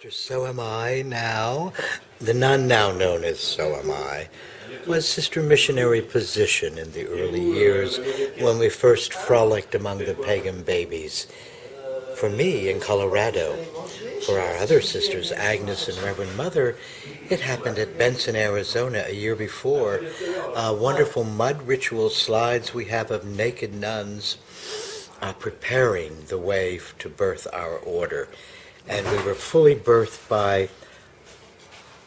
So Am I now, the nun now known as So Am I, was Sister Missionary position in the early years when we first frolicked among the pagan babies. For me, in Colorado. For our other sisters, Agnes and Reverend Mother, it happened at Benson, Arizona a year before. Wonderful mud ritual slides we have of naked nuns preparing the way to birth our order. And we were fully birthed by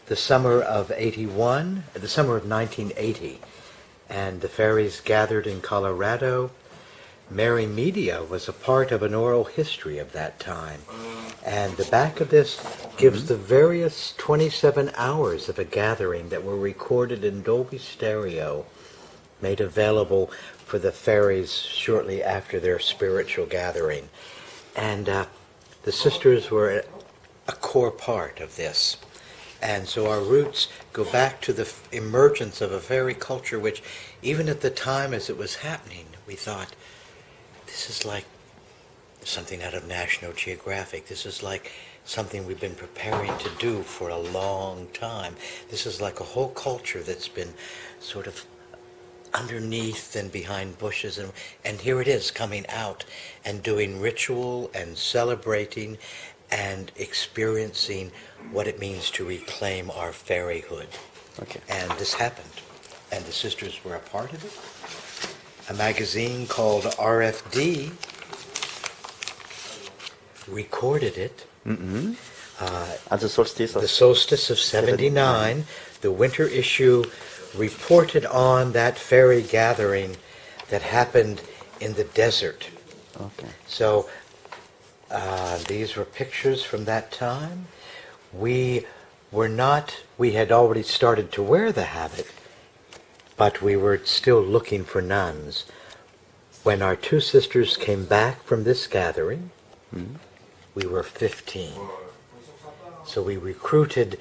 the summer of 1980. And the fairies gathered in Colorado. Mary Media was a part of an oral history of that time. And the back of this gives the various 27 hours of a gathering that were recorded in Dolby Stereo, made available for the fairies shortly after their spiritual gathering. And the sisters were a core part of this. And so our roots go back to the emergence of a fairy culture which, even at the time as it was happening, we thought, this is like something out of National Geographic. This is like something we've been preparing to do for a long time. This is like a whole culture that's been sort of underneath and behind bushes, and here it is coming out and doing ritual and celebrating and experiencing what it means to reclaim our fairyhood. Okay. And this happened, and the sisters were a part of it. A magazine called RFD recorded it. At the solstice The solstice of 79, the winter issue reported on that fairy gathering that happened in the desert. Okay. So these were pictures from that time. We had already started to wear the habit, but we were still looking for nuns. When our two sisters came back from this gathering, we were 15. So we recruited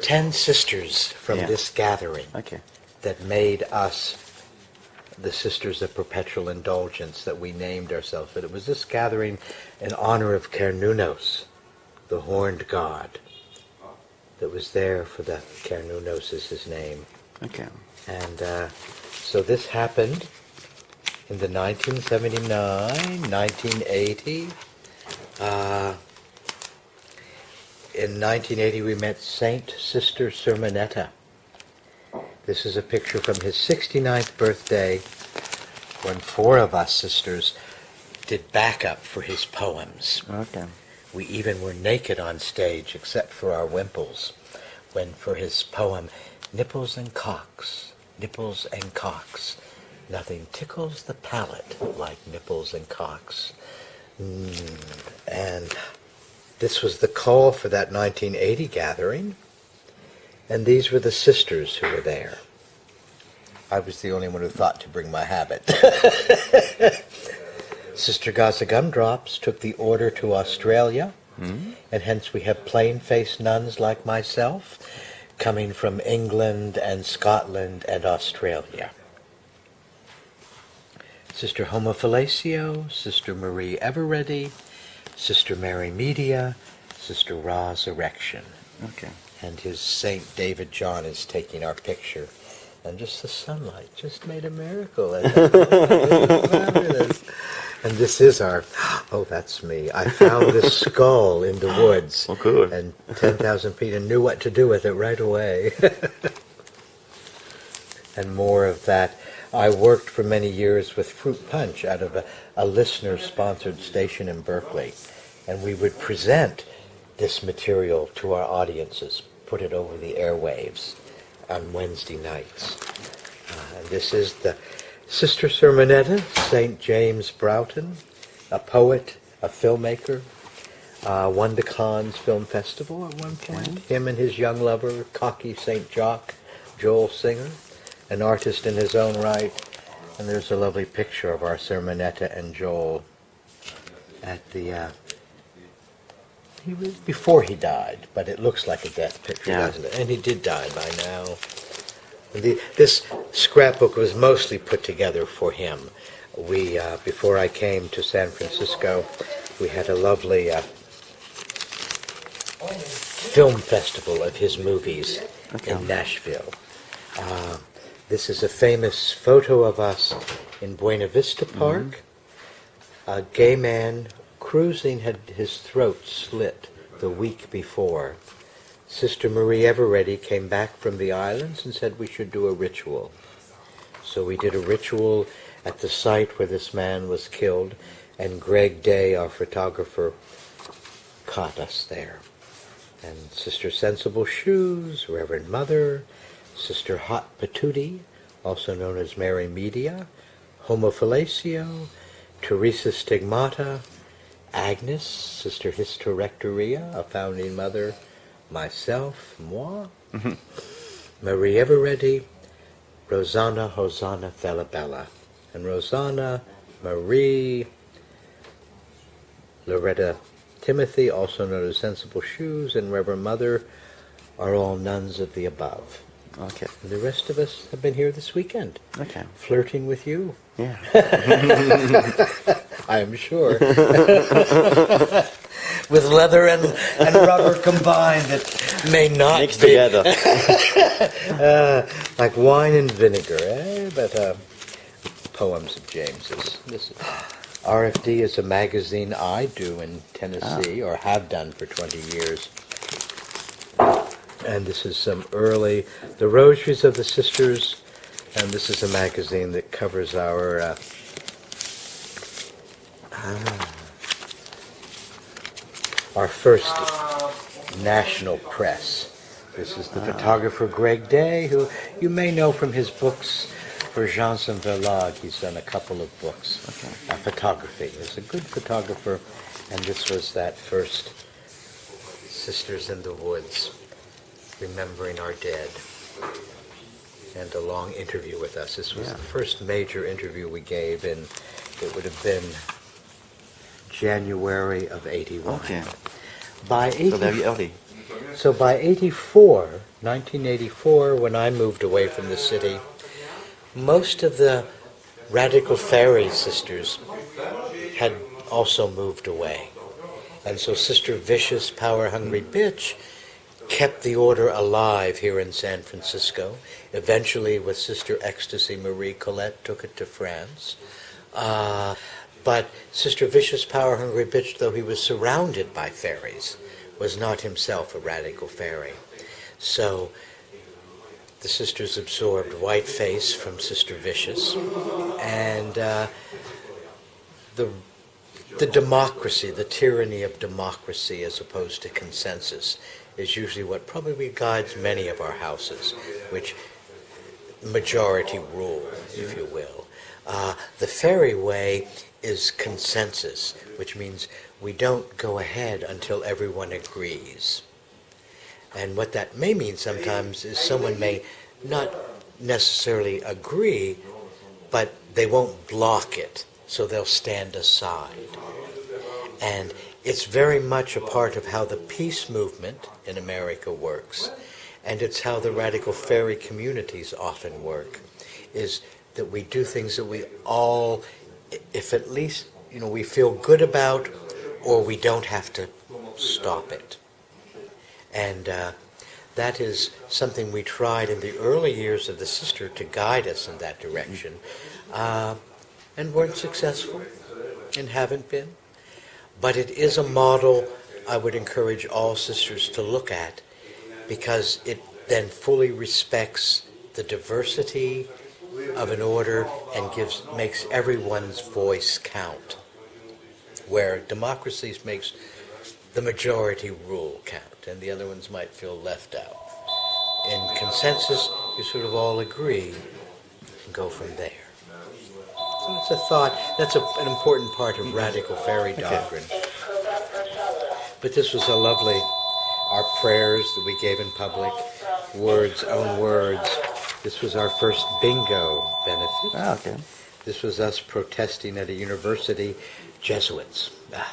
10 sisters from this gathering that made us the Sisters of Perpetual Indulgence that we named ourselves. But it was this gathering in honor of Cernunnos, the horned god, that was there for the Cernunnos is his name. Okay. And so this happened in the 1979, 1980. In 1980, we met Saint Sister Sermonetta. This is a picture from his 69th birthday when 4 of us sisters did backup for his poems. Okay. We even were naked on stage except for our wimples when for his poem, Nipples and Cocks, Nipples and Cocks. Nothing tickles the palate like nipples and cocks. And this was the call for that 1980 gathering, and these were the sisters who were there. I was the only one who thought to bring my habit. Sister Gaza Gumdrops took the order to Australia, and hence we have plain-faced nuns like myself coming from England and Scotland and Australia. Sister Homophalacio, Sister Marie Eveready, Sister Mary Media, Sister Ra's Erection. Okay. And his Saint David John is taking our picture. And just the sunlight just made a miracle. It was fabulous. And this is our, that's me. I found this skull in the woods. Oh, cool. And 10,000 feet and knew what to do with it right away. And more of that. I worked for many years with Fruit Punch out of a listener-sponsored station in Berkeley. And we would present this material to our audiences, put it over the airwaves on Wednesday nights. And this is the Sister Sermonetta, St. James Broughton, a poet, a filmmaker, won the Cannes Film Festival at one point. Him and his young lover, cocky St. Jock, Joel Singer, an artist in his own right. And there's a lovely picture of our Sermonetta and Joel at the he was before he died, but it looks like a death picture, doesn't it? And he did die by now. This scrapbook was mostly put together for him. We, before I came to San Francisco, we had a lovely film festival of his movies in Nashville. This is a famous photo of us in Buena Vista Park. A gay man cruising had his throat slit the week before. Sister Marie Eveready came back from the islands and said we should do a ritual. So we did a ritual at the site where this man was killed, and Greg Day, our photographer, caught us there. And Sister Sensible Shoes, Reverend Mother, Sister Hot Patootie, also known as Mary Media, Homophalacio, Teresa Stigmata, Agnes, Sister Hysterectoria, a founding mother, myself, moi, Marie Eveready, Rosanna Hosanna Felabella, and Rosanna, Marie, Loretta Timothy, also known as Sensible Shoes, and Reverend Mother are all nuns of the above. Okay. And the rest of us have been here this weekend. Okay. Flirting with you. Yeah. I am sure. With leather and rubber combined, it may not Mixed be. together. Like wine and vinegar, eh? But poems of James's. This is, RFD is a magazine I do in Tennessee, or have done for 20 years. And this is some early, the Rosaries of the Sisters, and this is a magazine that covers our first national press. This is the photographer Greg Day, who you may know from his books for Janssen Verlag. He's done a couple of books, photography. He's a good photographer, and this was that first Sisters in the Woods, remembering our dead, and a long interview with us. This was the first major interview we gave, and it would have been January of 81. Okay. By So very early. So by 1984, when I moved away from the city, most of the Radical Fearies sisters had also moved away. And so Sister Vicious, Power Hungry Bitch kept the order alive here in San Francisco. Eventually, with Sister Ecstasy Marie Colette, took it to France. But Sister Vicious, Power Hungry Bitch, though he was surrounded by fairies, was not himself a radical fairy. So the sisters absorbed Whiteface from Sister Vicious, and the democracy, the tyranny of democracy as opposed to consensus, is usually what probably guides many of our houses, which majority rule, if you will. The fairy way is consensus, which means we don't go ahead until everyone agrees. And what that may mean sometimes is someone may not necessarily agree, but they won't block it, so they'll stand aside. And it's very much a part of how the peace movement in America works, and it's how the radical fairy communities often work, is that we do things that we all, if at least, we feel good about, or we don't have to stop it. And that is something we tried in the early years of the sister to guide us in that direction, and weren't successful, and haven't been. But it is a model I would encourage all sisters to look at, because it then fully respects the diversity of an order and makes everyone's voice count, where democracies makes the majority rule count, and the other ones might feel left out. In consensus, you sort of all agree and go from there. So it's a thought, that's an important part of radical fairy doctrine. But this was a lovely, our prayers that we gave in public, words, own words. This was our first bingo benefit. Okay. This was us protesting at a university, Jesuits. The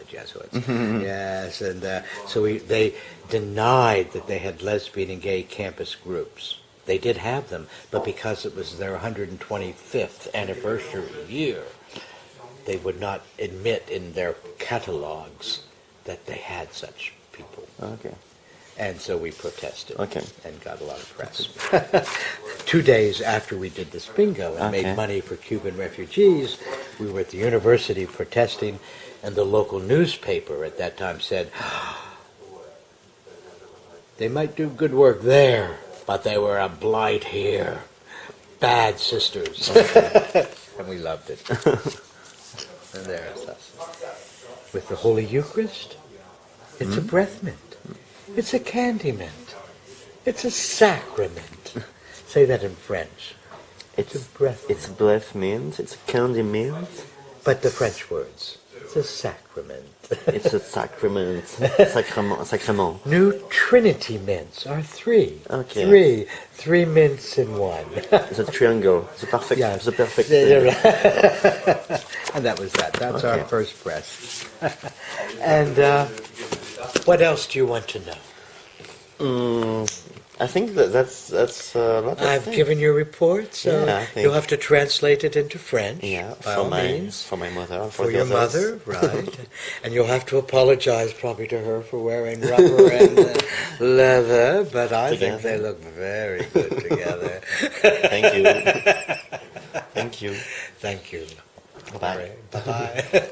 Jesuits. Yes, and so they denied that they had lesbian and gay campus groups. They did have them, but because it was their 125th anniversary year, they would not admit in their catalogs that they had such people. Okay. And so we protested Okay. and got a lot of press. 2 days after we did this bingo and Okay. made money for Cuban refugees, we were at the university protesting, and the local newspaper at that time said, they might do good work there, but they were a blight here. Bad sisters. And we loved it. And there's us. With the Holy Eucharist, it's a breath mint. It's a candy mint. It's a sacrament. Say that in French. It's a breath It's breath mint. It's a candy mint. But the French words. It's a sacrament. It's a sacrament. Sacrament. New Trinity mints are 3. Okay. 3 mints in one. It's a triangle. It's a perfect. Yeah. It's a perfect. And that was that. That's Okay. our first press. And what else do you want to know? I think that's a lot of I've things. given you a report, so Yeah, I think- you'll have to translate it into French. Yeah, by for all my means. for my mother, For the your others. mother, right. And you'll have to apologize probably to her for wearing rubber and leather, but I think they look very good together. Thank you. Thank you. Thank you. Bye. Bye-bye.